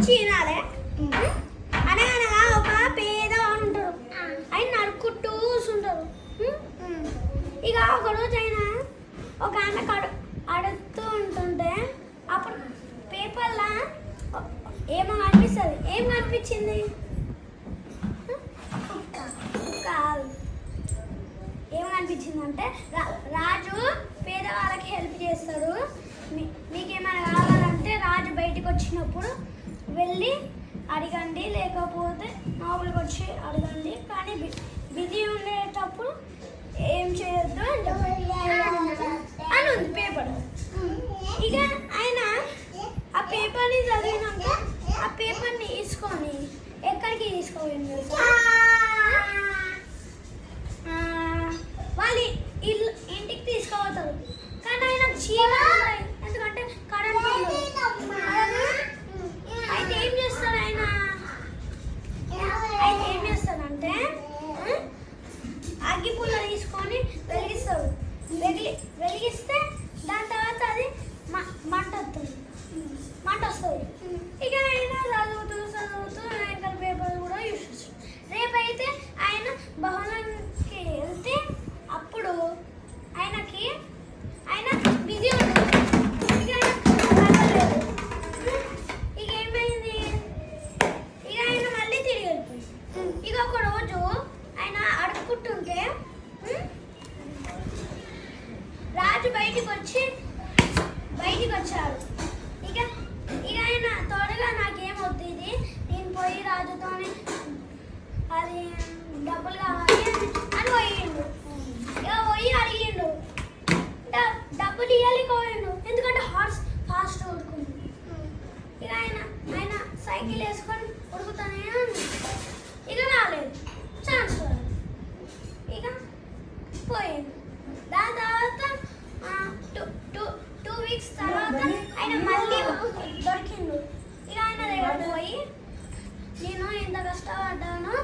వచ్చి వినాలే. అనగనగా ఒక పేదవాడు ఉంటారు, ఆయన నడుక్కుంటూ కూర్చుంటారు. ఇక ఒక రోజు ఆయన ఒక ఆమె అడుగుతూ ఉంటుంటే అప్పుడు పేపర్లో ఏమో కనిపిస్తుంది. ఏం కనిపించింది? కాదు. ఏమనిపించిందంటే రాజు పేదవాళ్ళకి హెల్ప్ చేస్తాడు. మీకేమైనా కావాలంటే రాజు బయటకు వచ్చినప్పుడు వెళ్ళి అడగండి, లేకపోతే మామూలుగా వచ్చి అడగండి, కానీ బిజీ ఉండేటప్పుడు ఏం చేయొద్దు అని ఉంది పేపర్. ఇక ఆయన ఆ పేపర్ని చదివినాక ఆ పేపర్ని తీసుకొని ఎక్కడికి తీసుకోవాలి? వాళ్ళ ఇంటికి తీసుకుపోతారు. కానీ ఆయన చీమలు, ఎందుకంటే కరెంట్ అయితే ఏం చేస్తాడు ఆయన? ఏం చేస్తాడంటే అగ్గిపుల్ల తీసుకొని వెలిగిస్తాడు. వెలిగిస్తే దాని తర్వాత అది మంట వస్తుంది. ఇక ఆయన చదువుతూ ఇంకా పేపర్ కూడా యూస్ చేస్తాడు. రేపైతే ఆయన భవనానికి వెళ్తే అప్పుడు ఆయన బిజీ ఉంటుంది. ఇక ఏమైంది? ఇక ఆయన మళ్ళీ తిరిగి వెళ్ళిపోయింది. ఇక ఒక రోజు ఆయన అడుక్కుంటుంటే రాజు బయటికి వచ్చాడు. ఇక ఆయన త్వరగా నాకేమవుతుంది, నేను పోయి రాజుతోనే అది డబ్బులు కావాలి అని పోయిండు. ఇక పోయి అడిగిండు, డబ్బులు ఇవ్వలేకపోయిండు, ఎందుకంటే హార్స్ ఫాస్ట్ ఉడుకుంది. ఇక ఆయన సైకిల్ వేసుకొని ఉడుకుతానే ఇక రాలేదు, ఛాన్స్ ఇక పోయిండు. దాని తర్వాత 2 వీక్స్ తర్వాత ఆయన మళ్ళీ దొరికిండు. ఇక ఆయన దగ్గర పోయి, నేను ఎంత కష్టపడ్డానో